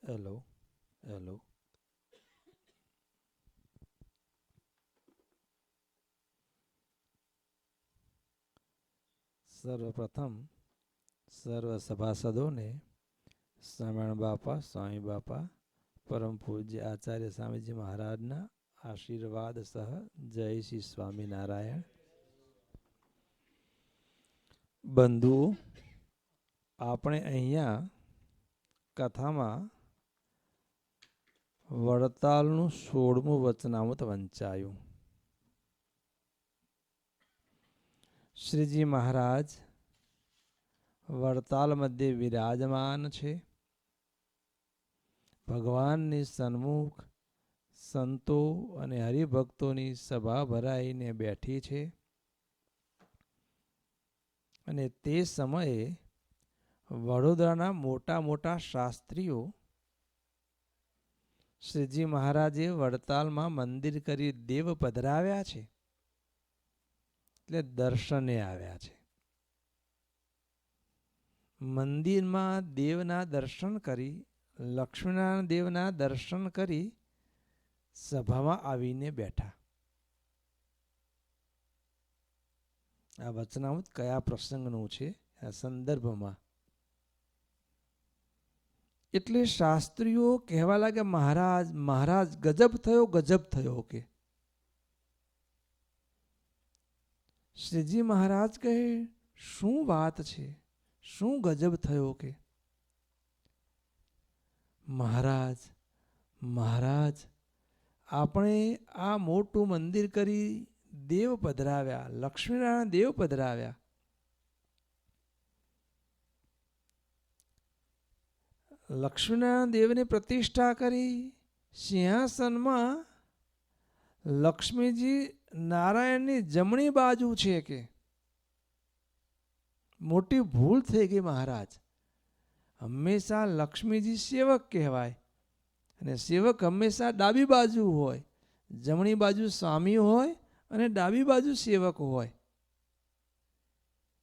Hello hello. સર્વપ્રથમ સર્વ સભાસદોને સ્વામિનારાયણ બાપા, સ્વામી બાપા, પરમ પૂજ્ય આચાર્ય સ્વામીજી મહારાજના આશીર્વાદ સહ જય શ્રી સ્વામિનારાયણ. બંધુઓ, આપણે અહીંયા કથામાં વડતાલનું 16મું વચનામૃત વંચાયું. શ્રીજી મહારાજ વડતાલ મધ્ય વિરાજમાન છે. ભગવાનની સન્મુખ સંતો અને હરિભક્તોની સભા ભરાઈને બેઠી છે. અને તે સમયે વડોદરાના મોટા મોટા શાસ્ત્રીઓ શ્રીજી મહારાજે વડતાલમાં મંદિર કરી દેવ પધરાવ્યા છે, એટલે દર્શને આવ્યા છે. મંદિરમાં દેવના દર્શન કરી, લક્ષ્મીનારાયણ દેવના દર્શન કરી સભામાં આવીને બેઠા. આ વચનામૃત કયા પ્રસંગનું છે, આ સંદર્ભમાં? એટલે શાસ્ત્રીઓ કહેવા લાગ્યા, મહારાજ મહારાજ ગજબ થયો કે. શ્રીજી મહારાજ કહે, શું વાત છે, શું ગજબ થયો કે? મહારાજ મહારાજ આપણે આ મોટું મંદિર કરી દેવ પધરાવ્યા, લક્ષ્મીનારાયણ દેવ પધરાવ્યા. લક્ષ્મીનારાયણ દેવની પ્રતિષ્ઠા કરી, સિંહાસનમાં લક્ષ્મીજી નારાયણની જમણી બાજુ છે કે. મોટી ભૂલ થઈ ગઈ મહારાજ. હંમેશા લક્ષ્મીજી સેવક કહેવાય, અને સેવક હંમેશા ડાબી બાજુ હોય. જમણી બાજુ સ્વામી હોય અને ડાબી બાજુ સેવક હોય.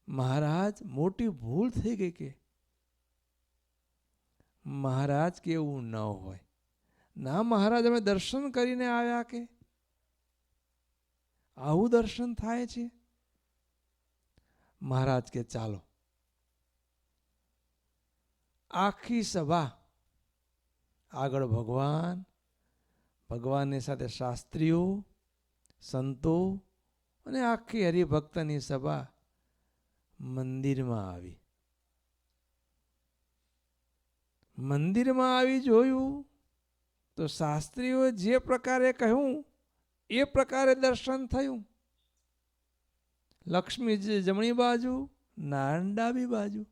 મહારાજ મોટી ભૂલ થઈ ગઈ કે. મહારાજ કે એવું ન હોય. ના મહારાજ, અમે દર્શન કરીને આવ્યા કે. આવું દર્શન થાય છે? મહારાજ કે ચાલો. આખી સભા આગળ ભગવાન, ભગવાનની સાથે શાસ્ત્રીઓ, સંતો અને આખી હરિભક્તની સભા મંદિરમાં આવી. મંદિરમાં આવી જોયું તો શાસ્ત્રીઓએ જે પ્રકારે કહ્યું એ પ્રકારે દર્શન થયું. લક્ષ્મીજી જમણી બાજુ, નારાયણ ડાબી બાજુ.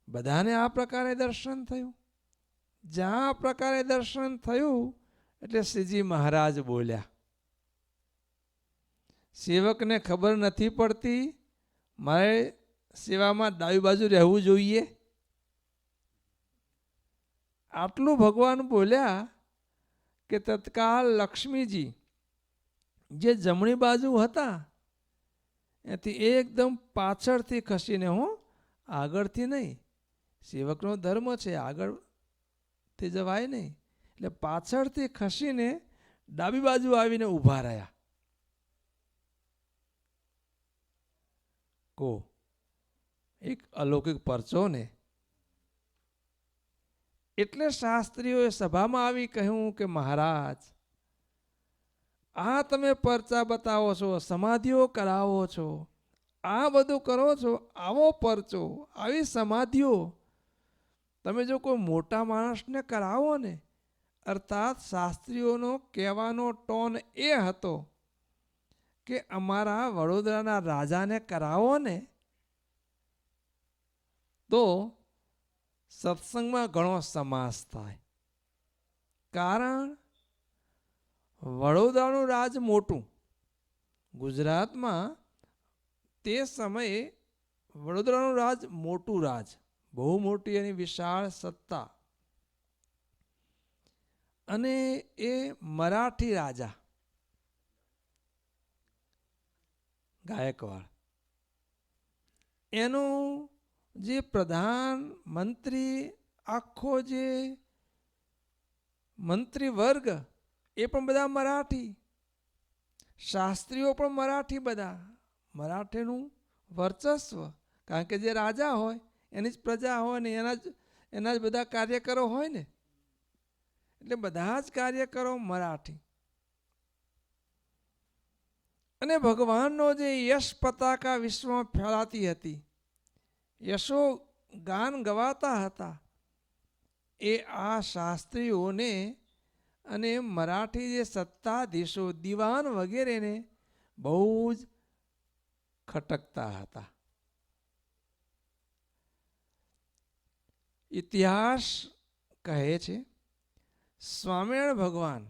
બધાને આ પ્રકારે દર્શન થયું. જ્યાં આ પ્રકારે દર્શન થયું એટલે શ્રીજી મહારાજ બોલ્યા, સેવકને ખબર નથી પડતી મારે સેવામાં ડાબી બાજુ રહેવું જોઈએ? આટલું ભગવાન બોલ્યા કે તત્કાલ લક્ષ્મીજી જે જમણી બાજુ હતા એથી એકદમ પાછળથી ખસીને, હું આગળથી નહીં, સેવકનો ધર્મ છે આગળથી જવાય નહીં, એટલે પાછળથી ખસીને ડાબી બાજુ આવીને ઊભા રહ્યા. કો એક અલૌકિક પરચો ને. એટલે શાસ્ત્રીઓએ સભામાં આવી કહ્યું કે મહારાજ, આ તમે પરચા બતાવો છો, સમાધિઓ કરાવો છો, આ બધું કરો છો, આવો પરચો, આવી સમાધિઓ તમે જો કોઈ મોટા માણસને કરાવો ને, અર્થાત શાસ્ત્રીઓનો કહેવાનો ટોન એ હતો કે અમારા વડોદરાના રાજાને કરાવો ને તો સત્સંગમાં ઘણો સમાસ થાય. કારણ વડોદરાનું રાજ મોટું. ગુજરાતમાં તે સમયે વડોદરાનું રાજ મોટું રાજ, બહુ મોટી એની વિશાળ સત્તા. અને એ મરાઠી રાજા ગાયકવાડ, એનું જે પ્રધાન મંત્રી આખો જે મંત્રી વર્ગ એ પણ બધા મરાઠી, શાસ્ત્રીઓ પણ મરાઠી, બધા મરાઠીનું વર્ચસ્વ, કારણ કે જે રાજા હોય એની જ પ્રજા હોય ને એના જ બધા કાર્યકરો હોય ને, એટલે બધા જ કાર્યકરો મરાઠી. અને ભગવાનનો જે યશ પતાકા વિશ્વમાં ફેલાતી હતી, યશો ગાન ગવાતા હતા, એ આ શાસ્ત્રીઓને અને મરાઠી જે સત્તાધીશો દિવાન વગેરેને બહુ જ ખટકતા હતા. ઇતિહાસ કહે છે સ્વામિનારાયણ ભગવાન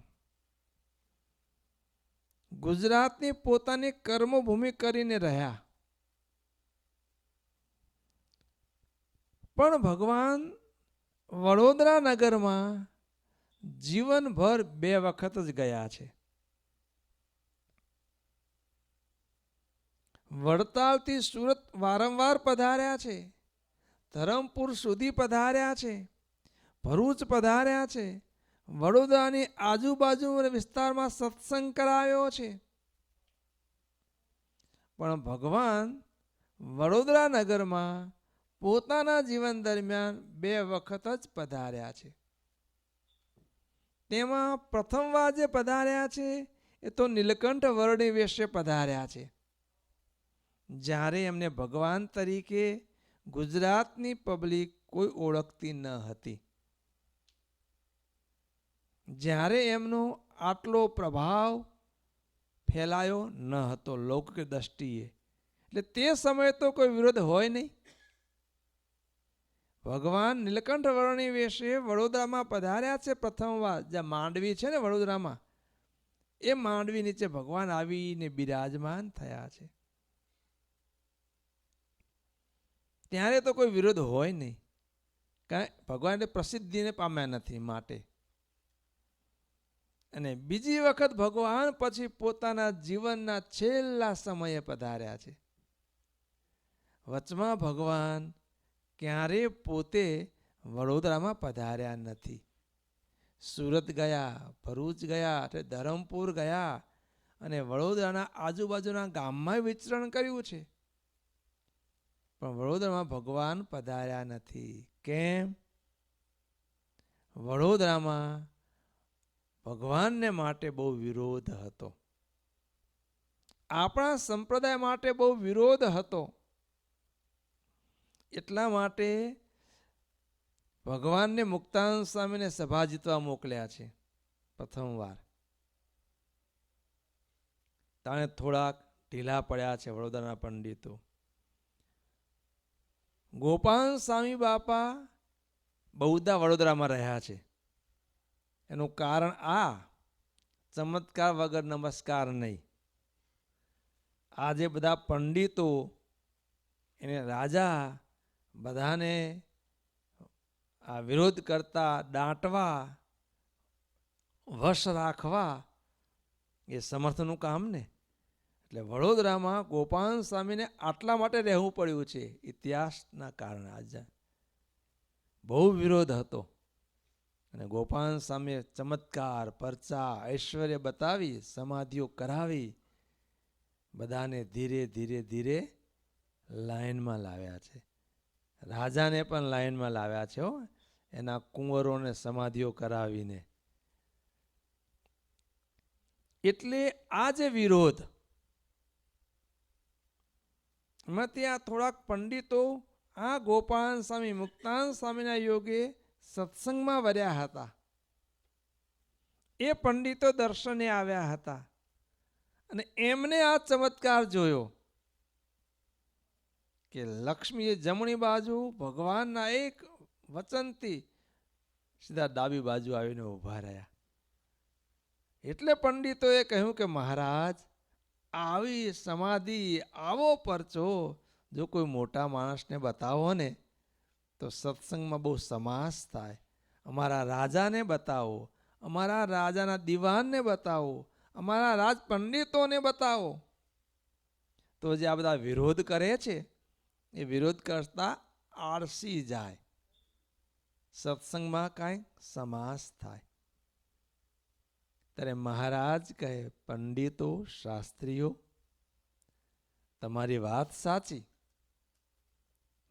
ગુજરાતની પોતાની કર્મભૂમિ કરીને રહ્યા, પણ ભગવાન વડોદરા નગરમાં જીવનભર 2 વખત જ ગયા છે. વડતાલથી સુરત વારંવાર પધાર્યા છે, ધરમપુર સુધી પધાર્યા છે, ભરૂચ પધાર્યા છે, વડોદરાની આજુબાજુ વિસ્તારમાં સત્સંગ કરાવ્યો છે. પણ ભગવાન વડોદરા નગરમાં પોતાના જીવન દરમિયાન 2 વખત જ પધાર્યા છે. તેમાં પ્રથમવાર જે પધાર્યા છે એ તો નીલકંઠ વર્ણી વેશે પધાર્યા છે, જ્યારે એમને ભગવાન તરીકે ગુજરાતની પબ્લિક કોઈ ઓળખતી ન હતી, જ્યારે એમનો આટલો પ્રભાવ ફેલાયો ન હતો લૌકિક દ્રષ્ટિએ, એટલે તે સમયે તો કોઈ વિરોધ હોય નહીં. ભગવાન નીલકંઠ વર્ણી વેશે વડોદરામાં પધાર્યા છે પ્રથમવાર. જ્યાં માંડવી છે ને વડોદરામાં, એ માંડવી નીચે ભગવાન આવીને બિરાજમાન થયા છે. ત્યારે તો કોઈ વિરોધ હોય નહીં, કારણ ભગવાન પ્રસિદ્ધિને પામ્યા નથી માટે. અને બીજી વખત ભગવાન પછી પોતાના જીવનના છેલ્લા સમયે પધાર્યા છે. વચમાં ભગવાન ક્યારે પોતે વડોદરામાં પધાર્યા નથી. સુરત ગયા, ભરૂચ ગયા, ધરમપુર ગયા અને વડોદરાના આજુબાજુના ગામમાં વિચરણ કર્યું છે, પણ વડોદરામાં ભગવાન પધાર્યા નથી. કેમ? વડોદરામાં ભગવાનને માટે બહુ વિરોધ હતો, આપણા સંપ્રદાય માટે બહુ વિરોધ હતો. એટલા માટે ભગવાનને મુક્તાનંદ સ્વામીને સભા જીતવા મોકલ્યા છે પ્રથમવાર. તાણે થોડાક ઢીલા પડ્યા છે વડોદરાના પંડિતો. ગોપાલ સ્વામી બાપા બહુદા વડોદરામાં રહ્યા છે. એનું કારણ આ ચમત્કાર વગર નમસ્કાર નહીં. આ જે બધા પંડિતો એને રાજા બધાને આ વિરોધ કરતા, દાંટવા, વશ રાખવા એ સમર્થનું કામ ને. એટલે વડોદરામાં ગોપાલ સ્વામીને આટલા માટે રહેવું પડ્યું છે, ઇતિહાસના કારણે. આજે બહુ વિરોધ હતો અને ગોપાલ સ્વામીએ ચમત્કાર, પરચા, ઐશ્વર્ય બતાવી, સમાધિઓ કરાવી, બધાને ધીરે ધીરે ધીરે લાઈનમાં લાવ્યા છે. રાજાને પણ લાઈનમાં લાવ્યા છે હો, એના કુંવરોને સમાધિઓ કરાવીને. એટલે આ જે વિરોધ એમાં ત્યાં થોડાક પંડિતો આ ગોપાલ સ્વામી, મુક્તાનંદ સ્વામીના યોગે સત્સંગમાં વર્યા હતા. એ પંડિતો દર્શને આવ્યા હતા અને એમને આ ચમત્કાર જોયો કે લક્ષ્મી જમણી બાજુ ભગવાનના એક વચનથી સીધા ડાબી બાજુ આવીને ઊભા રહ્યા. એટલે પંડિતોએ કહ્યું કે મહારાજ, આવી સમાધિ, આવો પરચો જો કોઈ મોટા માણસને બતાવો ને તો સત્સંગમાં બહુ સમાસ થાય. અમારા રાજાને બતાવો, અમારા રાજાના દિવાનને બતાવો, અમારા રાજ પંડિતોને બતાવો. તો જે આ બધા વિરોધ કરે છે એ વિરોધ કરતા આળસી જાય. સત્સંગમાં કાંઈક સમાસ થાય. ત્યારે મહારાજ કહે, પંડિતો, શાસ્ત્રીઓ, તમારી વાત સાચી.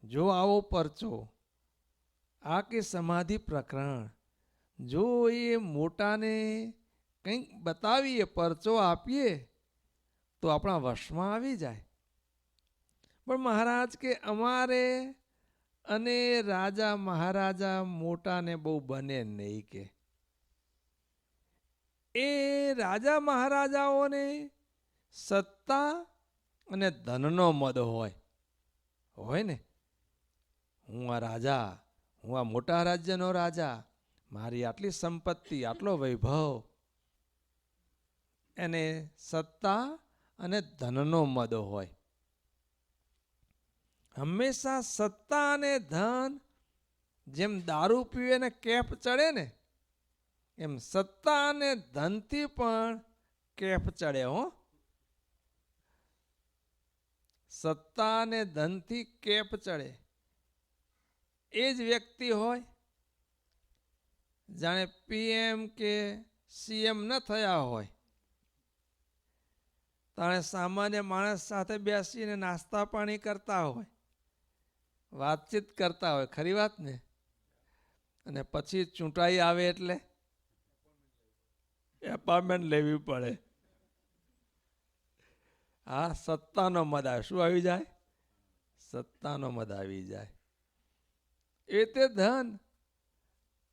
જો આવો પરચો, આ કે સમાધિ પ્રકરણ, જો એ મોટાને કંઈક બતાવીએ, પરચો આપીએ, તો આપણા વશમાં આવી જાય. પણ મહારાજ કે અમારે અને રાજા મહારાજા મોટાને બહુ બને નહીં. કે એ રાજા મહારાજાઓને સત્તા અને ધનનો મદ હોય ને. હું આ રાજા, હું આ મોટા રાજ્યનો રાજા, મારી આટલી સંપત્તિ, આટલો વૈભવ. એને સત્તા અને ધનનો મદ હોય. હંમેશા સત્તા અને ધન, જેમ દારૂ પીવે ને કેફ ચડે ને, એમ સત્તા અને ધનથી પણ કેફ ચડે. સત્તા અને ધનથી કેફ ચડે. એ જ વ્યક્તિ હોય જાણે PM કે CM ન થયા હોય, તાણે સામાન્ય માણસ સાથે બેસીને નાસ્તા પાણી કરતા હોય, વાતચીત કરતા હોય. ખરી વાત ને? અને પછી ચૂંટાઈ આવે એટલે એપોઇન્ટમેન્ટ લેવી પડે. હા, સત્તાનો મદ આવે. શું આવી જાય? સત્તાનો મદ આવી જાય. એ તે ધન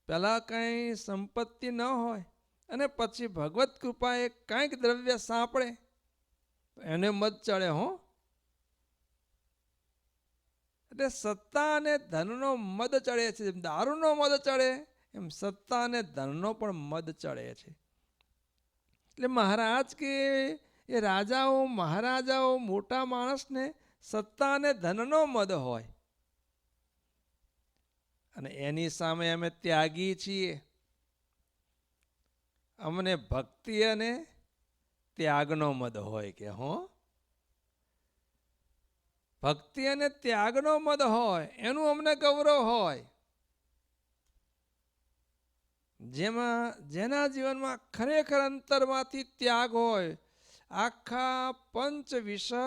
પેલા કઈ સંપત્તિ ન હોય અને પછી ભગવત કૃપાએ કંઈક દ્રવ્ય સાંપડે, એને મદ ચડે. એટલે સત્તા અને ધનનો મદ ચડે છે. જેમ દારૂનો મદ ચડે, એમ સત્તા અને ધનનો પણ મદ ચડે છે. એટલે મહારાજ કે એ રાજાઓ મહારાજાઓ મોટા માણસને સત્તા અને ધનનો મદ હોય, અને એની સામે અમે ત્યાગી છીએ. અમને ભક્તિ અને ત્યાગનો મદ હોય. કે ભક્તિ અને ત્યાગનો મદ હોય, એનું અમને ગૌરવ હોય. જેના જીવનમાં ખરેખર અંતરમાંથી ત્યાગ હોય, આખા પંચ વિષય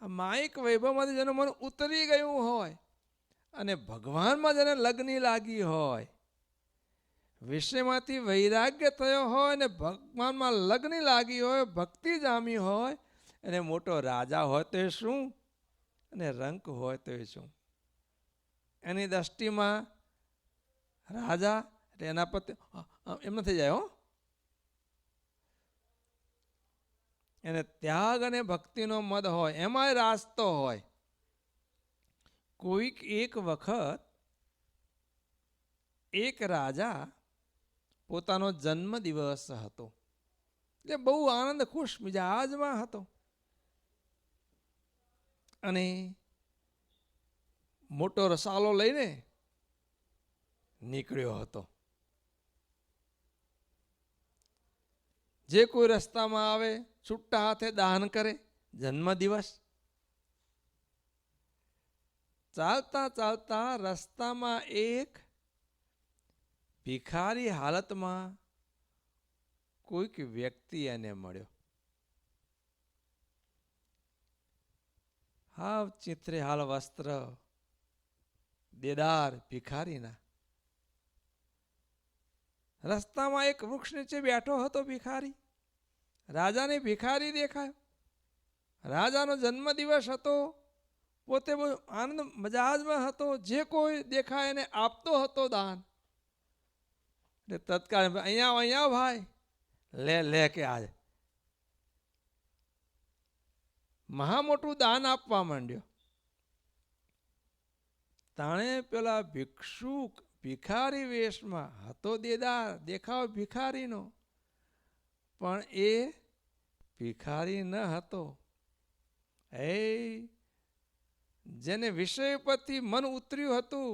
માયિક વૈભવમાંથી જેનું મન ઉતરી ગયું હોય, અને ભગવાનમાં જેને લગ્ની લાગી હોય, વિષયમાંથી વૈરાગ્ય થયો હોય ને ભગવાનમાં લગ્ની લાગી હોય, ભક્તિ જામી હોય, અને મોટો રાજા હોય તો એ શું, અને રંક હોય તો એ શું. એની દ્રષ્ટિમાં રાજા એના પર એમ ન થઈ જાય. એને ત્યાગ અને ભક્તિનો મદ હોય, એમાંય રાસ્તો હોય. કોઈક એક વખત એક રાજા પોતાનો જન્મ દિવસ હતો, એટલે બહુ આનંદ ખુશ મિજાજમાં હતો, અને મોટો રસાલો લઈને નીકળ્યો હતો. જે કોઈ રસ્તામાં આવે છૂટા હાથે દાન કરે. જન્મદિવસ ચાલતા ચાલતા રસ્તામાં એક ભિખારી હાલતમાં કોઈક વ્યક્તિ એને મળ્યો. હાવ ચિત્રે હાલ વસ્ત્ર, દેદાર ભિખારીના. રસ્તામાં એક વૃક્ષ નીચે બેઠો હતો ભિખારી. રાજાને ભિખારી દેખાયો. રાજાનો જન્મદિવસ હતો, પોતે બહુ આનંદ મજાજમાં હતો. જે કોઈ દેખાય એને આપતો હતો દાન. એટલે તત્કાળ અહીંયા ભાઈ લે કે આજે મહા મોટું દાન આપવા માંડ્યો. તાણે પેલા ભિક્ષુક ભિખારી વેશમાં હતો, દેદાર દેખાવ ભિખારીનો, પણ એ ભિખારી ન હતો. જેને વિષય પરથી મન ઉતર્યું હતું,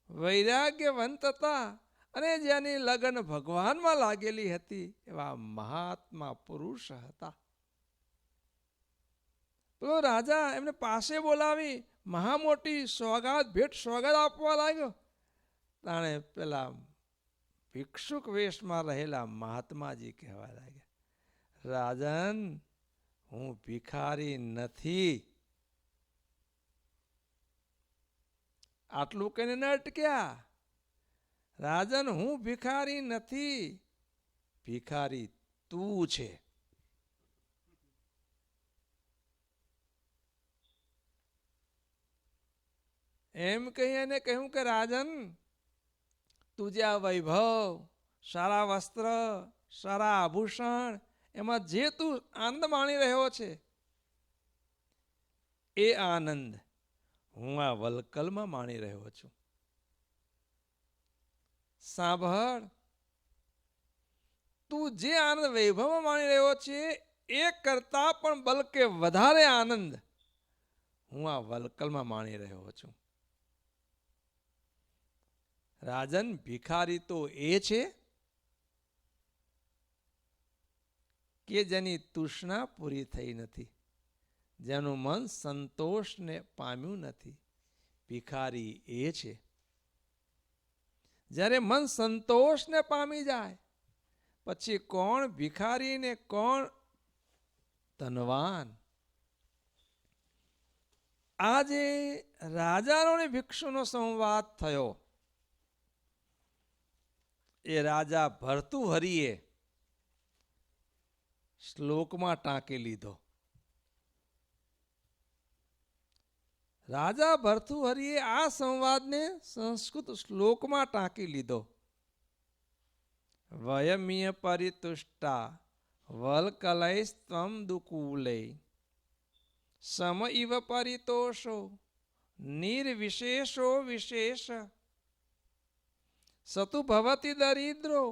વૈરાગ્યવંત હતા, અને જેની લગન ભગવાનમાં લાગેલી હતી, એવા મહાત્મા પુરુષ હતા. તો રાજા એમને પાસે બોલાવી મહા મોટી સોગાદ ભેટ સોગાદ આપવા લાગ્યો. તાણે પેલા ભિક્ષુક વેશમાં રહેલા મહાત્માજી કહેવા લાગ્યા, રાજન હું ભિખારી નથી. આટલું કહીને ન અટક્યા. રાજન હું ભિખારી નથી, ભિખારી તું છે. એમ કહી એને કહ્યું કે રાજન તું જે આ વૈભવ, સારા વસ્ત્ર, સારા આભૂષણ, એમાં જે તું આનંદ માણી રહ્યો છે, એ આનંદ હું આ વલકલમાં માણી રહ્યો છું. સાંભળ, તું જે આનંદ વૈભવમાં માણી રહ્યો છે એ કરતા પણ બલકે વધારે આનંદ હું આ વલકલમાં માણી રહ્યો છું. રાજન ભિખારી તો એ છે કે જેની તૃષ્ણા પૂરી થઈ નથી, જેનું મન સંતોષને પામ્યું નથી. ભિખારી એ છે જ્યારે મન સંતોષને પામી જાય પછી કોણ ભિખારી ને કોણ ધનવાન. આજે રાજાનો ને ભિક્ષુનો સંવાદ થયો. એ રાજા ભર્તુહરિએ શ્લોકમાં ટાંકી લીધો. રાજા ભર્તુહરિએ આ સંવાદને સંસ્કૃત શ્લોકમાં ટાંકી લીધો. વયમિય પરિતુષ્ટા વલકલૈસ્ત્વમ દુકૂલે સમ ઇવ પરિતોષો નિર્વિશેષો વિશેષ સતુ ભવતિ દરિદ્રો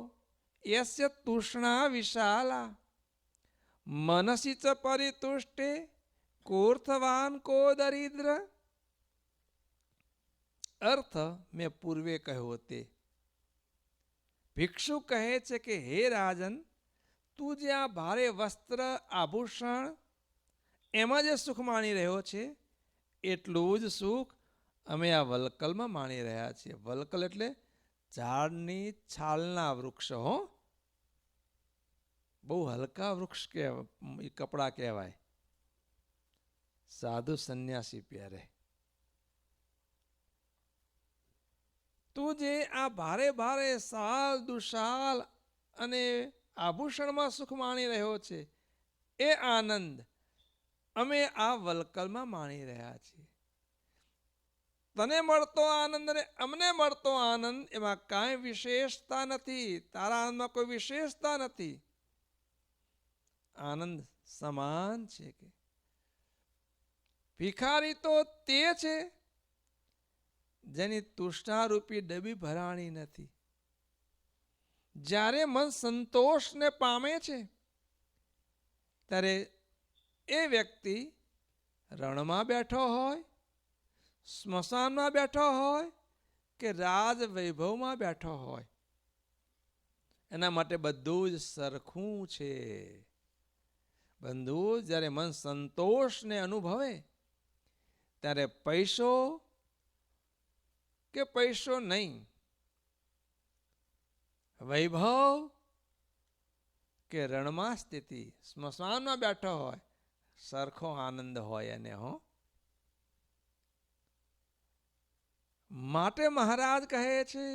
યસ્ય તૃષ્ણા વિશાલા મનસી ચ પરિતુષ્ટે કોર્થવાન કો દરિદ્ર. અર્થ મેં પૂર્વે કહ્યો તે. ભિક્ષુ કહે છે કે હે રાજન, તું જે આ ભારે વસ્ત્ર આભૂષણ એમાં જે સુખ માણી રહ્યો છે એટલું જ સુખ અમે આ વલકલમાં માણી રહ્યા છીએ. વલકલ એટલે ઝાડની છાલના વૃક્ષ. હો, બહુ હલકા વૃક્ષ કહેવાય, કપડા કહેવાય. સાધુ સંન્યાસી પહેરે. તું જે આ ભારે ભારે શાલ દુશાલ અને આભૂષણમાં સુખ માણી રહ્યો છે એ આનંદ અમે આ વલકલમાં માણી રહ્યા છીએ. તને મળતો આનંદ અને અમને મળતો આનંદ એમાં કાંઈ વિશેષતા નથી. તારા આનંદમાં કોઈ વિશેષતા નથી. આનંદ સમાન છે. કે ભિખારી તો તે છે જેની તૃષ્ણારૂપી ડબી ભરાણી નથી. જ્યારે મન સંતોષને પામે છે ત્યારે એ વ્યક્તિ રણમાં બેઠો હોય, સ્મશાનમાં બેઠો હોય કે રાજ વૈભવમાં બેઠો હોય, એના માટે બધું જ સરખું છે. બંધુ, જ્યારે મન સંતોષને અનુભવે ત્યારે પૈસો કે પૈસો નહીં, વૈભવ કે રણમાં સ્થિતિ, સ્મશાનમાં બેઠો હોય, સરખો આનંદ હોય એને. હો, માટે મહારાજ કહે છે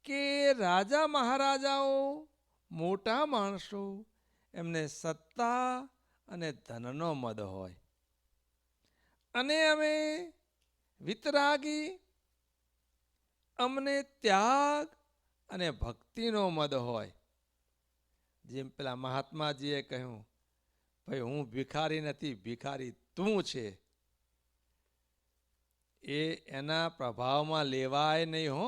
કે રાજા મહારાજાઓ, મોટા માણસો, એમને સત્તા અને ધનનો મદ હોય, અને અમે વિતરાગી, અમને ત્યાગ અને ભક્તિનો મદ હોય. જેમ પેલા મહાત્માજીએ કહ્યું, ભાઈ હું ભિખારી નથી, ભિખારી તું છે. એ એના પ્રભાવમાં લેવાય નહીં. હો,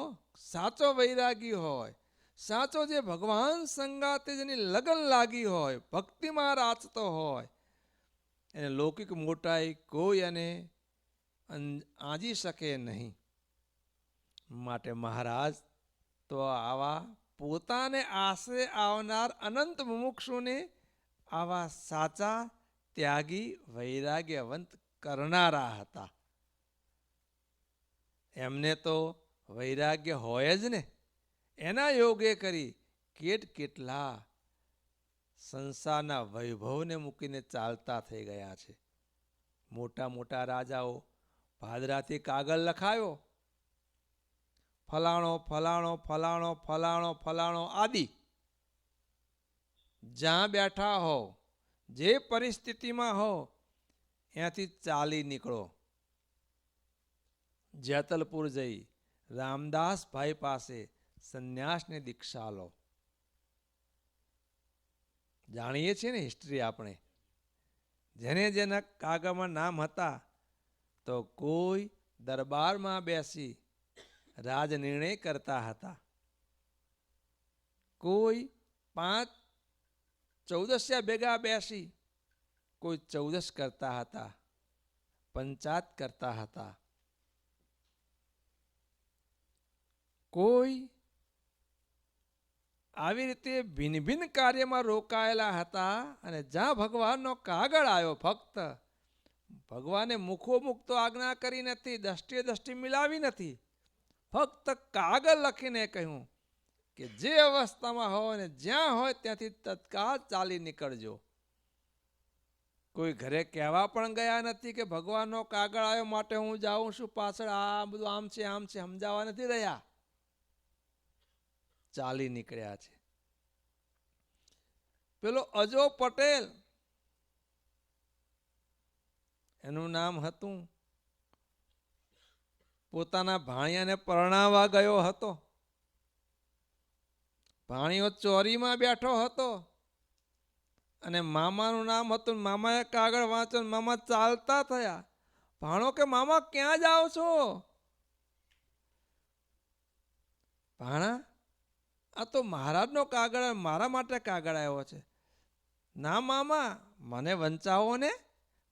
સાચો વૈરાગી હોય, સાચો જે ભગવાન સંગાતે જેની લગન લાગી હોય, ભક્તિમાં રાચતો હોય, એને લૌકિક મોટાઈ કોઈ એને આંજી શકે નહીં. માટે મહારાજ તો આવા પોતાને આશરે આવનાર અનંત મુમુક્ષુને આવા સાચા ત્યાગી વૈરાગ્યવંત કરનારા હતા. એમને તો વૈરાગ્ય હોય જ ને, એના યોગે કરી કેટલા સંસારના વૈભવને મૂકીને ચાલતા થઈ ગયા છે. મોટા મોટા રાજાઓ ભાદરાથી કાગળ લખાયો, ફલાણો ફલાણો ફલાણો ફલાણો ફલાણો આદિ. જ્યાં બેઠા હો, જે પરિસ્થિતિમાં હો, ત્યાંથી ચાલી નીકળો. જેતલપુર જઈ રામદાસભાઈ પાસે સંન્યાસની દીક્ષા લો. જાણીએ છીએ ને હિસ્ટ્રી આપણે. જેને જેના કાગળમાં નામ હતા તો કોઈ દરબારમાં બેસી રાજનિર્ણય કરતા હતા, કોઈ 5 ચૌદસ્યા ભેગા બેસી કોઈ 14 કરતા હતા, પંચાયત કરતા હતા, કોઈ આવી રીતે ભિન્ન ભિન્ન કાર્યમાં રોકાયેલા હતા. અને જ્યાં ભગવાનનો કાગળ આવ્યો, ફક્ત ભગવાને મુખોમુખ તો આજ્ઞા કરી નથી, દ્રષ્ટિએ દ્રષ્ટિ મિલાવી નથી, ફક્ત કાગળ લખીને કહ્યું કે જે અવસ્થામાં હોય ને જ્યાં હોય ત્યાંથી તત્કાળ ચાલી નીકળજો. કોઈ ઘરે કહેવા પણ ગયા નથી કે ભગવાનનો કાગળ આવ્યો માટે હું જાઉં છું પાછળ, આ બધું આમ છે સમજાવવા નથી રહ્યા, ચાલી નીકળ્યા છે. પેલો અજો પટેલ, એનું નામ હતું, પોતાના ભાણિયાને પરણાવવા ગયો હતો. ભાણિયો ચોરીમાં બેઠો હતો અને મામાનું નામ હતું. મામાએ કાગળ વાંચો, મામા ચાલતા થયા. ભાણો કે મામા ક્યાં જાઓ છો? ભાણા, આ તો મહારાજનો કાગળ, મારા માટે કાગળ આવ્યો છે. ના મામા, મને વંચાવો ને,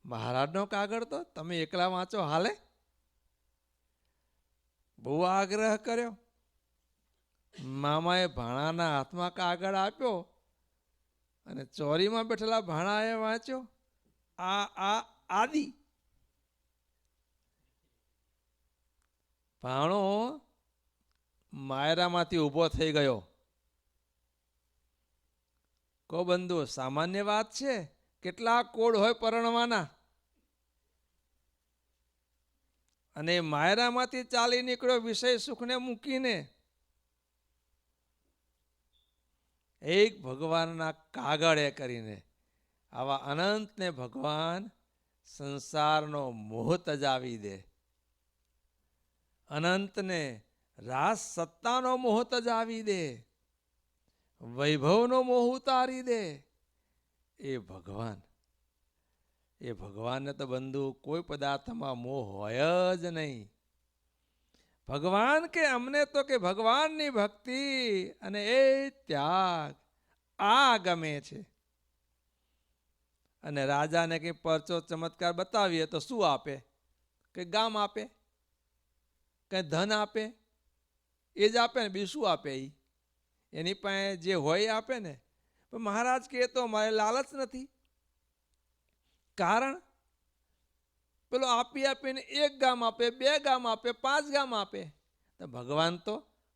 મહારાજનો કાગળ તો તમે એકલા વાંચો હાલે. બહુ આગ્રહ કર્યો. મામાએ ભાણાના હાથમાં કાગળ આપ્યો અને ચોરીમાં બેઠેલા ભાણાએ વાંચ્યો, આ આદિ. ભાણો માયરામાંથી ઊભો થઈ ગયો. કો બંધુ, સામાન્ય વાત છે? કેટલા કોડ હોય પરણવાના? અને માયરામાંથી ચાલી નીકળ્યો વિષય સુખને મૂકીને. એક ભગવાનના કાગળે કરીને આવા અનંતને ભગવાન સંસારનો મોહ તજાવી દે, અનંતને રાસ સત્તાનો મોહ તજાવી દે, વૈભવનો મોહ ઉતારી દે. એ ભગવાનને તો બંધુ કોઈ પદાર્થમાં મોહ હોય જ નહીં. ભગવાન કે અમને તો કે ભગવાનની ભક્તિ અને એ ત્યાગ, આ ગમે છે. અને રાજાને કંઈ પરચો ચમત્કાર બતાવીએ તો શું આપે? કંઈ ગામ આપે, કંઈ ધન આપે, એ જ આપે ને, બીજું શું આપે? એની પાસે જે હોય આપે ને. પણ મહારાજ કહે તો મારે લાલચ નથી. કારણ પેલો આપીને 1 ગામ આપે, 2 ગામ આપે, 5 ગામ આપે. તો ભગવાન તો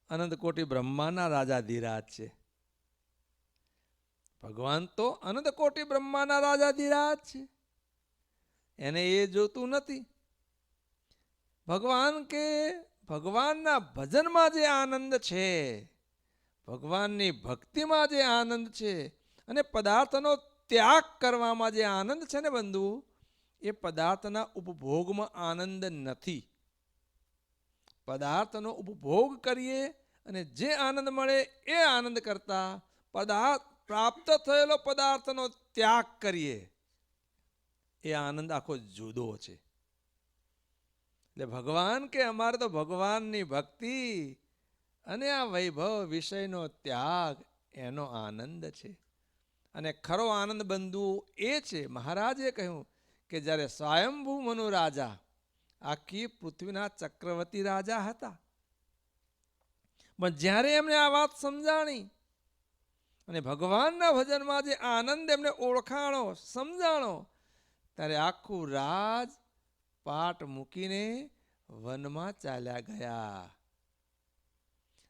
અનંત કોટી બ્રહ્માના રાજા ધીરાજ છે. ભગવાન તો અનંત કોટી બ્રહ્માના રાજા ધીરાજ છે. એને એ જોતું નથી. ભગવાન કે ભગવાનના ભજનમાં જે આનંદ છે, ભગવાનની ભક્તિમાં જે આનંદ છે, અને પદાર્થનો ત્યાગ કરવામાં જે આનંદ છે ને બંધુ, એ પદાર્થના ઉપભોગમાં આનંદ નથી. પદાર્થનો ઉપભોગ કરીએ અને જે આનંદ મળે એ આનંદ કરતા પ્રાપ્ત થયેલો પદાર્થનો ત્યાગ કરીએ એ આનંદ આખો જુદો છે. એટલે ભગવાન કે અમારે તો ભગવાનની ભક્તિ અને આ વૈભવ વિષયનો ત્યાગ, એનો આનંદ છે. અને ખરો આનંદ બંધુ એ છે, મહારાજે કહ્યું કે જ્યારે સ્વયંભૂ મનુ રાજા આખી પૃથ્વીના ચક્રવર્તી રાજા હતા, પણ જ્યારે એમને આ વાત સમજાણી અને ભગવાનના ભજનમાં જે આનંદ એમને ઓળખાણો, સમજાણો, ત્યારે આખું રાજ પાટ મૂકીને વનમાં ચાલ્યા ગયા.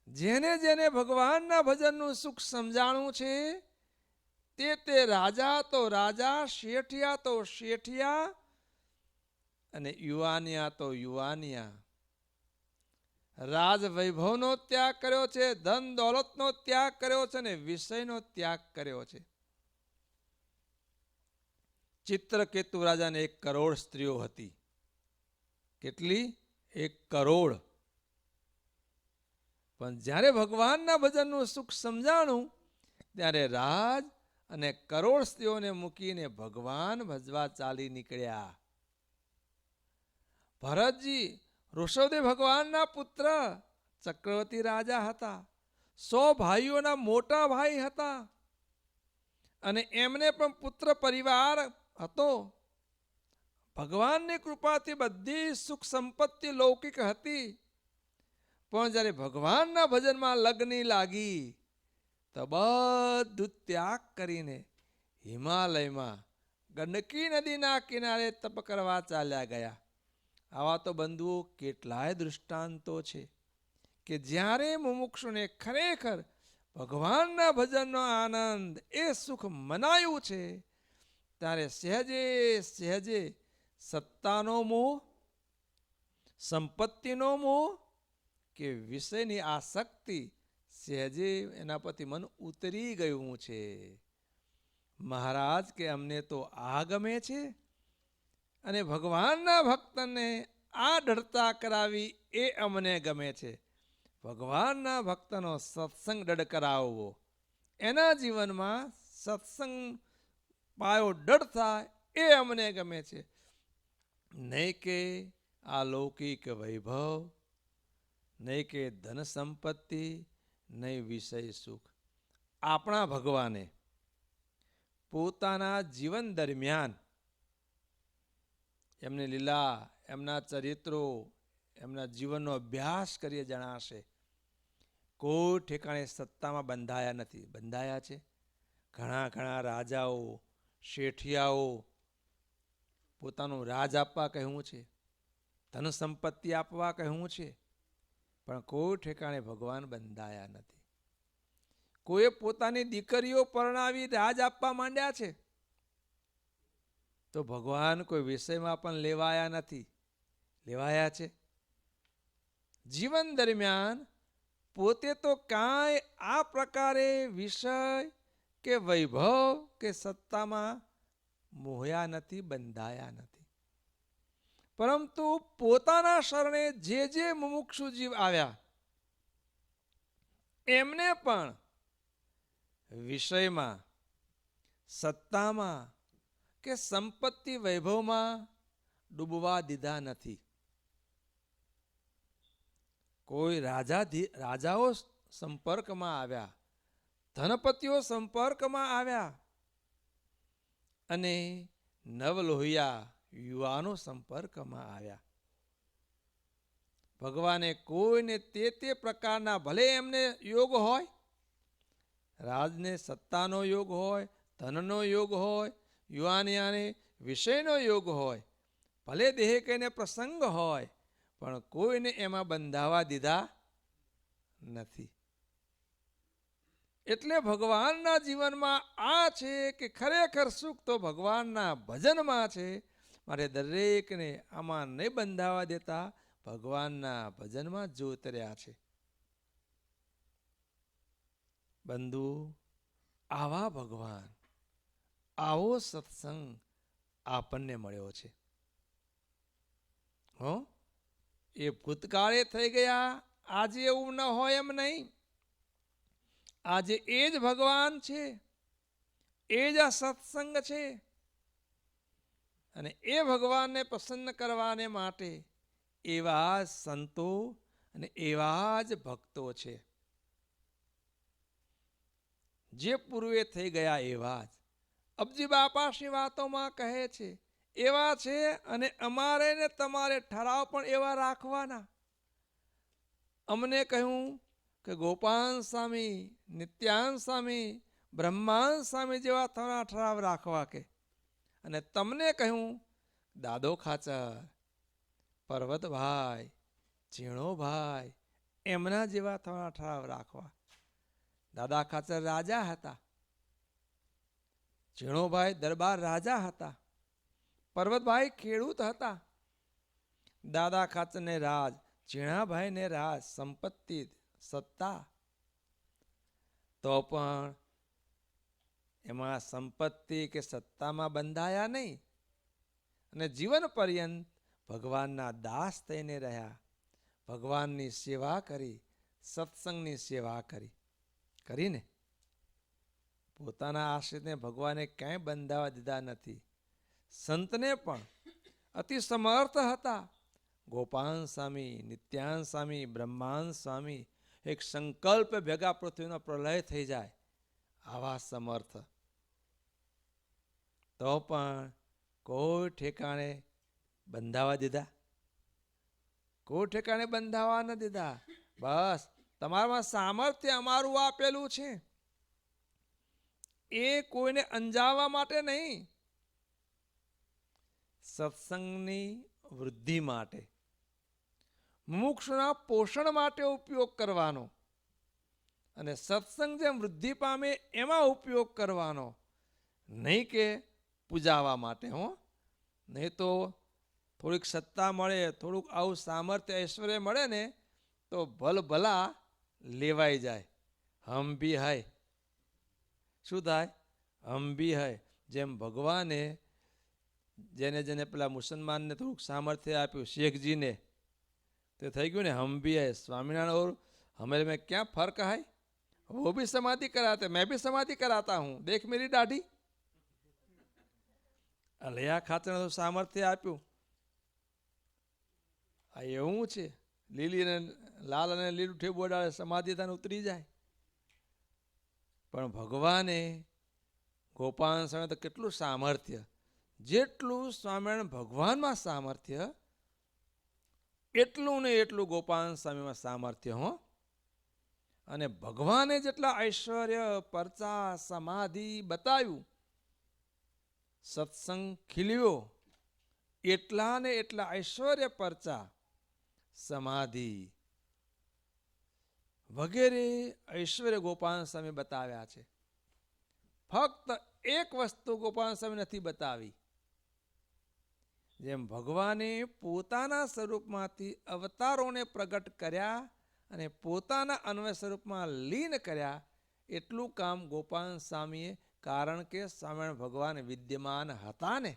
જેને જેને ભગવાનના ભજનનું સુખ સમજાણું છે તે રાજા તો રાજા, શેઠિયા તો શેઠિયા અને યુવાનિયા તો યુવાનિયા. રાજ વૈભવનો ત્યાગ કર્યો છે, ધન દોલતનો ત્યાગ કર્યો છે અને વિષયનો ત્યાગ કર્યો છે. ચિત્રકેતુ રાજાને 1 કરોડ સ્ત્રીઓ હતી. કેટલી? 1 કરોડ. પણ જ્યારે ભગવાનના ભજનનું સુખ સમજાણું ત્યારે રાજ અને કરોડ સ્ત્રીઓને મૂકીને ભગવાન ભજવા ચાલી નીકળ્યા. ભરતજી ઋષભદેવ ભગવાનના પુત્ર ચક્રવર્તી રાજા હતા. 100 ભાઈઓના મોટા ભાઈ હતા અને એમને પણ પુત્ર પરિવાર હતો. ભગવાનની કૃપાથી બધી સુખ સંપત્તિ લૌકિક હતી. પણ જ્યારે ભગવાનના ભજનમાં લગ્ની લાગી તો બધું ત્યાગ કરીને હિમાલયમાં ગંડકી નદીના કિનારે તપ કરવા ચાલ્યા ગયા. આવા તો બંધુઓ કેટલાય દૃષ્ટાંતો છે કે જ્યારે મુમુક્ષુને ખરેખર ભગવાનના ભજનનો આનંદ, એ સુખ મનાયું છે ત્યારે સહેજે સહેજે સત્તાનો મોહ, સંપત્તિનો મોહ કે વિષયની આસક્તિ સહેજે એના પરથી મન ઉતરી ગયું છે. મહારાજ કે અમને તો આ ગમે છે અને ભગવાનના ભક્તને આ દૃઢતા કરાવી એ અમને ગમે છે. ભગવાનના ભક્તનો સત્સંગ દૃઢ કરાવવો, એના જીવનમાં સત્સંગ પાયો દૃઢ થાય એ અમને ગમે છે. નહીં કે આ લૌકિક વૈભવ, નહીં કે ધન સંપત્તિ, નહીં વિષય સુખ. આપણા ભગવાને પોતાના જીવન દરમિયાન એમની લીલા, એમના ચરિત્રો, એમના જીવનનો અભ્યાસ કરીએ જણાશે. કોઈ ઠેકાણે સત્તામાં બંધાયા નથી. બંધાયા છે ઘણા ઘણા રાજાઓ, શેઠિયાઓ, પોતાનું રાજ આપવા કહ્યું છે, ધન સંપત્તિ આપવા કહ્યું છે, પણ કોઈ ઠેકાણે ભગવાન બંધાયા નથી. કોઈએ પોતાની દીકરીઓ પરણાવી રાજ આપવા માંડ્યા છે તો ભગવાન કોઈ વિષયમાં પણ લેવાયા નથી. લેવાયા છે જીવન દરમિયાન પોતે તો કાંઈ આ પ્રકારે વિષય કે વૈભવ કે સત્તામાં મોહ્યા નથી, બંધાયા નથી. પરંતુ પોતાના શરણે જે મુમુક્ષુ જીવ આવ્યા એમને પણ વિષયમાં, સત્તામાં કે સંપત્તિ વૈભવમાં ડૂબવા દીધા નથી. કોઈ રાજાઓ સંપર્કમાં આવ્યા, ધનપતિઓ સંપર્કમાં આવ્યા અને નવલોહિયા યુવાનો સંપર્કમાં આવ્યા. ભગવાને કોઈને તે પ્રકારના, ભલે એમને યોગ હોય, રાજને સત્તાનો યોગ હોય, ધનનો યોગ હોય, યુવાનિયાને વિષયનો યોગ હોય, ભલે દેહ કહીને પ્રસંગ હોય, પણ કોઈને એમાં બંધાવા દીધા નથી. એટલે ભગવાનના જીવનમાં આ છે કે ખરેખર સુખ તો ભગવાનના ભજનમાં છે. મારે દરેકને આમાં નહીં બંધાવા દેતા, ભગવાનના ભજનમાં જ ઉતર્યા છે. બંધુ, આવા ભગવાન, આવો સત્સંગ આપણને મળ્યો છે. હો, એ ભૂતકાળે થઈ ગયા, આજે એવું ન હોય એમ નહીં. આજે એ જ ભગવાન છે, એ જ આ સત્સંગ છે અને એ ભગવાનને પ્રસન્ન કરવાને માટે એવા જ સંતો અને એવા જ ભક્તો છે. જે પૂર્વે થઈ ગયા એવા જ અબજી બાપાની વાતોમાં કહે છે એવા છે અને અમારે ને તમારે ઠરાવ પણ એવા રાખવાના. અમને કહ્યું કે ગોપાલ સ્વામી, નિત્યાનંદ સ્વામી, બ્રહ્માંડ સ્વામી જેવા ઠરાવ રાખવા કે, અને તમને કહ્યું દાદો ખાચર, પર્વતભાઈ, ઝીણોભાઈ એમના જેવા થવાના ઠરાવ રાખવા. દાદા ખાચર રાજા હતા, ઝીણોભાઈ દરબાર રાજા હતા, પર્વતભાઈ ખેડૂત હતા. દાદા ખાચરને રાજ, ઝીણાભાઈને રાજ, સંપત્તિ, સત્તા. તો પણ એમાં સંપત્તિ કે સત્તામાં બંધાયા નહીં અને જીવન પર્યંત ભગવાનના દાસ થઈને રહ્યા. ભગવાનની સેવા કરી, સત્સંગની સેવા કરીને પોતાના આશ્રિતને ભગવાને ક્યાંય બંધાવા દીધા નથી. સંતને પણ અતિ સમર્થ હતા. ગોપાલ સ્વામી, નિત્યાનંદ સ્વામી, બ્રહ્માંડ સ્વામી એક સંકલ્પ ભેગા પૃથ્વીનો પ્રલય થઈ જાય આવા સમર્થ. તો પણ કોઈ ઠેકાણે બંધાવા દીધા? કોઈ ઠેકાણે બંધાવા ન દીધા. બસ તમારામાં સામર્થ્ય અમારું આપેલું છે, એ કોઈને અંજાવવા માટે નહીં, સત્સંગની વૃદ્ધિ માટે, મુમુક્ષુના પોષણ માટે ઉપયોગ કરવાનો અને સત્સંગ જેમ વૃદ્ધિ પામે એમાં ઉપયોગ કરવાનો, નહીં કે પૂજાવા માટે. નહીં તો થોડીક સત્તા મળે, થોડુંક આવું સામર્થ્ય ઐશ્વર્ય મળે ને તો ભલા લેવાઈ જાય. હમ ભી હૈ. શું થાય? હમ ભી હૈ. જેમ ભગવાને જેને પેલા મુસલમાનને થોડુંક સામર્થ્ય આપ્યું, શેખજીને, तो થઈ ગયું ને हम भी है. स्वामीनारायण और हमारे में क्या फर्क है? वो भी समाधि कराते, मैं भी समाधि कराता हूँ, देख मेरी दाढ़ी. અલયા ખાચરને તો સામર્થ્ય આપ્યું. આ એવું છે, લીલી અને લાલ અને લીલું ઠેબુ અડાડે, સમાધિ થાને ઉતરી જાય. પણ ભગવાને ગોપાલ સ્વામી તો કેટલું સામર્થ્ય, જેટલું સ્વામિનારાયણ ભગવાનમાં સામર્થ્ય એટલું ને એટલું ગોપાલ સ્વામીમાં સામર્થ્ય. અને ભગવાને જેટલા ઐશ્વર્ય, પરચા, સમાધિ બતાવ્યું, સત્સંગ ખીલ્યો, એટલા ને એટલા ઐશ્વર્ય, પરચા, સમાધિ વગેરે ઐશ્વર્ય ગોપાલ સ્વામી બતાવ્યા છે. ફક્ત એક વસ્તુ ગોપાલ સ્વામી નથી બતાવી. જેમ ભગવાને પોતાના સ્વરૂપમાંથી અવતારોને પ્રગટ કર્યા અને પોતાના અન્વય સ્વરૂપમાં લીન કર્યા, એટલું કામ ગોપાલ સ્વામીએ, કારણ કે સ્વામિનારાયણ ભગવાન વિદ્યમાન હતા ને,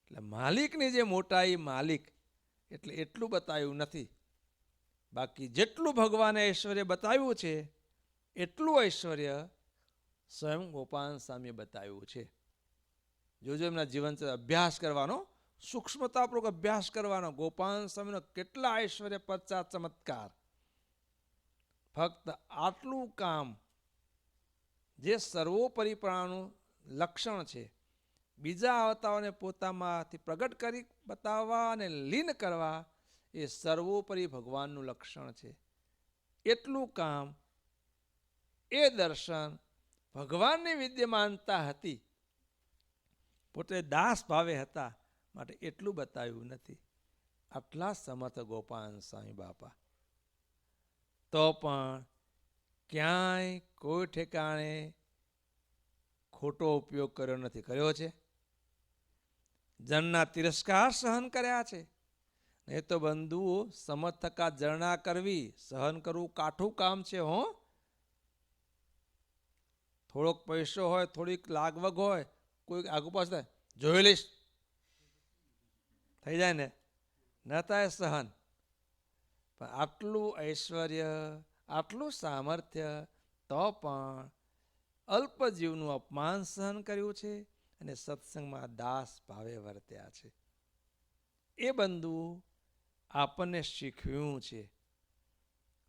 એટલે માલિકની જે મોટાઈ, માલિક એટલે એટલું બતાવ્યું નથી. બાકી જેટલું ભગવાને ઐશ્વર્ય બતાવ્યું છે એટલું ઐશ્વર્ય સ્વયં ગોપાલ સ્વામીએ બતાવ્યું છે. જોજો એમના જીવન અભ્યાસ કરવાનો, સૂક્ષ્મતાપૂર્વક અભ્યાસ કરવાનો. ગોપાલ સ્વામીનો કેટલા ઐશ્વર્ય, પરચા, ચમત્કાર. ફક્ત આટલું કામ જે સર્વોપરી પ્રાણનું લક્ષણ છે, બીજા અવતારોને પોતામાંથી પ્રગટ કરી બતાવવા અને લીન કરવા, એ સર્વોપરી ભગવાનનું લક્ષણ છે. એટલું કામ, એ દર્શન ભગવાનની વિદ્યમાનતા હતી, પોતે દાસ ભાવે હતા, માટે એટલું બતાવ્યું નથી. આટલા સમર્થ ગોપાલ સ્વામી બાપા. તો પણ ક્યાંય કોઈ ઠેકાણે ખોટો ઉપયોગ કર્યો નથી. કર્યો છે? જનના તિરસ્કાર સહન કર્યા છે. નહીં તો બંધુઓ, સમર્થ થકા જરણા કરવી, સહન કરવું કાઠું કામ છે. થોડોક પૈસો હોય, થોડીક લાગવગ હોય, કોઈ આગુ પાછું થાય, જોઈ લઈશ, થઈ જાય ને, ન થાય સહન. પણ આટલું ઐશ્વર્ય, આટલું સામર્થ્ય, તો પણ અલ્પ જીવનું અપમાન સહન કર્યું છે અને સત્સંગમાં દાસ ભાવે વર્ત્યા છે. એ બંધુ આપણને શીખવ્યું છે.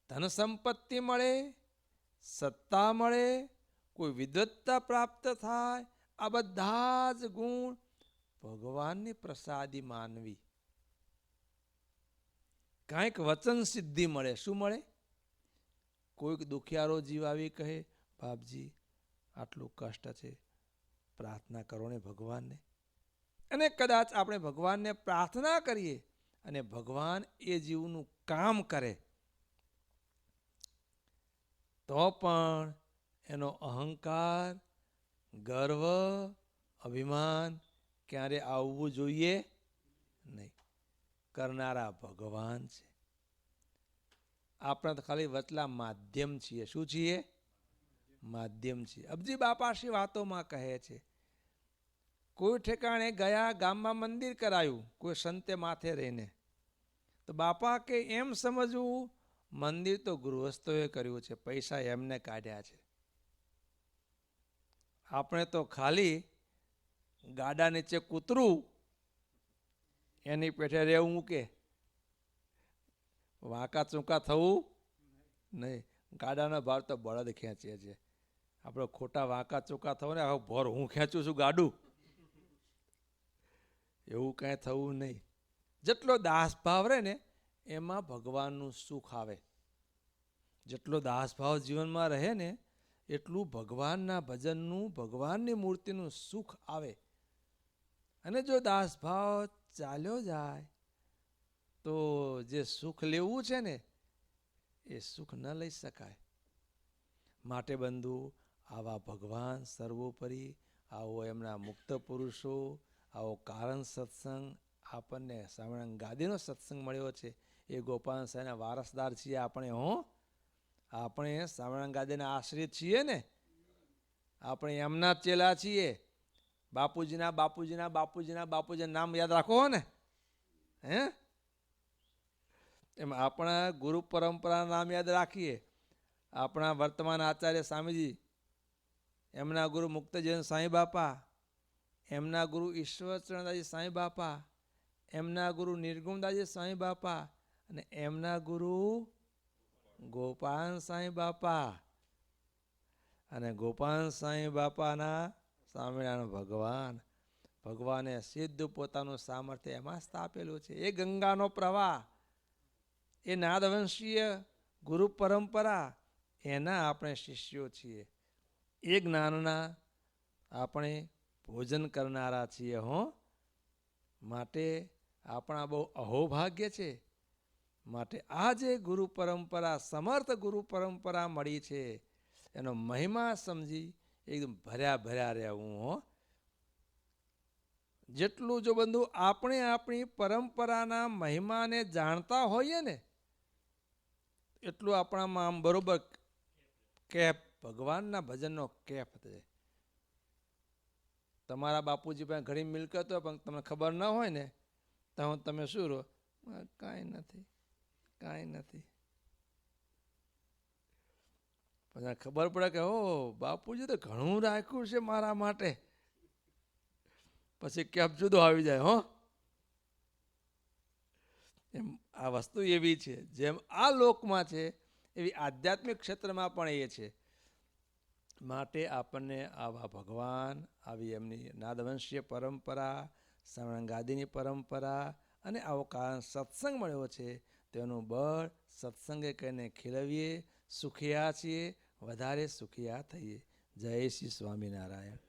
ધન સંપત્તિ મળે, સત્તા મળે, કોઈ વિદ્વત્તા પ્રાપ્ત થાય, આ બધા જ ગુણ ભગવાનની પ્રસાદી માનવી. કાંઈક વચન સિદ્ધિ મળે. શું મળે? કોઈક દુખિયારો જીવ આવી કહે, બાપજી આટલું કષ્ટ છે, પ્રાર્થના કરો ને ભગવાનને. અને કદાચ આપણે ભગવાનને પ્રાર્થના કરીએ અને ભગવાન એ જીવનું કામ કરે તો પણ એનો અહંકાર, ગર્વ, અભિમાન ક્યારે આવવું જોઈએ નહીં. કરનારા ભગવાન છે. આપણે તો ખાલી વચલા માધ્યમ છીએ. શું છીએ? માધ્યમ છીએ. અબજી બાપા શ્રી વાતોમાં કહે છે, કોઈ ઠેકાણે ગયા, ગામમાં મંદિર કરાયું કોઈ સંતે માથે રહીને, તો બાપા કે એમ સમજવું મંદિર તો ગૃહસ્થોએ કર્યું છે, પૈસા એમને કાઢ્યા છે. આપણે તો ખાલી ગાડા નીચે કૂતરું એની પેઠે રહેવું, કે વાંકા ચૂંકા થવું નહીં. ગાડાનો ભાર તો બળદ ખેંચે છે. આપણે ખોટા વાંકા ચૂકા થવું ને, આખો ભોર હું ખેંચું છું ગાડું, એવું કાંઈ થવું નહીં. જેટલો દાસભાવ રહે ને એમાં ભગવાનનું સુખ આવે. જેટલો દાસભાવ જીવનમાં રહે ને એટલું ભગવાનના ભજનનું, ભગવાનની મૂર્તિનું સુખ આવે. અને જો દાસભાવ ચાલ્યો જાય તો જે સુખ લેવું છે ને એ સુખ ન લઈ શકાય. માટે બંધુ, આવા ભગવાન સર્વોપરી, આવો એમના મુક્ત પુરુષો, આવો કારણ સત્સંગ આપણને સ્વામિનારાયણ ગાદીનો સત્સંગ મળ્યો છે. એ ગોપાલ સાહેબના વારસદાર છીએ આપણે. આપણે સ્વામિનારાયણ ગાદીના આશ્રિત છીએ ને, આપણે એમના ચેલા છીએ. બાપુજીના બાપુજીના બાપુજીના બાપુજીના નામ યાદ રાખો ને. એમ આપણા ગુરુ પરંપરા નામ યાદ રાખીએ. આપણા વર્તમાન આચાર્ય સ્વામીજી, એમના ગુરુ મુક્તજીવન સાંઈ બાપા, એમના ગુરુ ઈશ્વરચરણદાસજી સાંઈ બાપા, એમના ગુરુ નિર્ગુણદાસજી સાંઈ બાપા, અને એમના ગુરુ ગોપાલ સાંઈ બાપા. અને ગોપાલ સાંઈ બાપાના સ્વામિનારાયણ ભગવાન, ભગવાને સિદ્ધ પોતાનું સામર્થ્ય એમાં સ્થાપેલું છે. એ ગંગાનો પ્રવાહ, એ નાદવંશીય ગુરુ પરંપરા, એના આપણે શિષ્યો છીએ. એ જ્ઞાનના આપણે ભોજન કરનારા છીએ. માટે આપણા બહુ અહોભાગ્ય છે. માટે આ જે ગુરુ પરંપરા, સમર્થ ગુરુ પરંપરા મળી છે, એનો મહિમા સમજી એકદમ ભર્યા ભર્યા રહેવું. જેટલું જો બંધુ આપણે આપણી પરંપરાના મહિમાને જાણતા હોઈએ ને એટલું આપણામાં આમ બરોબર કેપ, ભગવાનના ભજનનો કેપ છે. તમારા બાપુજી પાસે ઘણી મિલકત હોય પણ તમને ખબર ન હોય ને તો તમે શું રહો? કાંઈ નથી, કાંઈ નથી. પછી ખબર પડે કે હો બાપુજી તો ઘણું રાખ્યું છે મારા માટે, પછી કેપ જુદો આવી જાય. એમ આ વસ્તુ એવી છે, જેમ આ લોકમાં છે એવી આધ્યાત્મિક ક્ષેત્રમાં પણ એ છે. માટે આપણને આવા ભગવાન, આવી એમની નાદવંશીય પરંપરા, સ્વામિનારાયણ ગાદીની પરંપરા અને આવો કારણ સત્સંગ મળ્યો છે, તેનું બળ સત્સંગે કહીને ખીલવીએ. સુખિયા છીએ, વધારે સુખિયા થઈએ. જય શ્રી સ્વામિનારાયણ.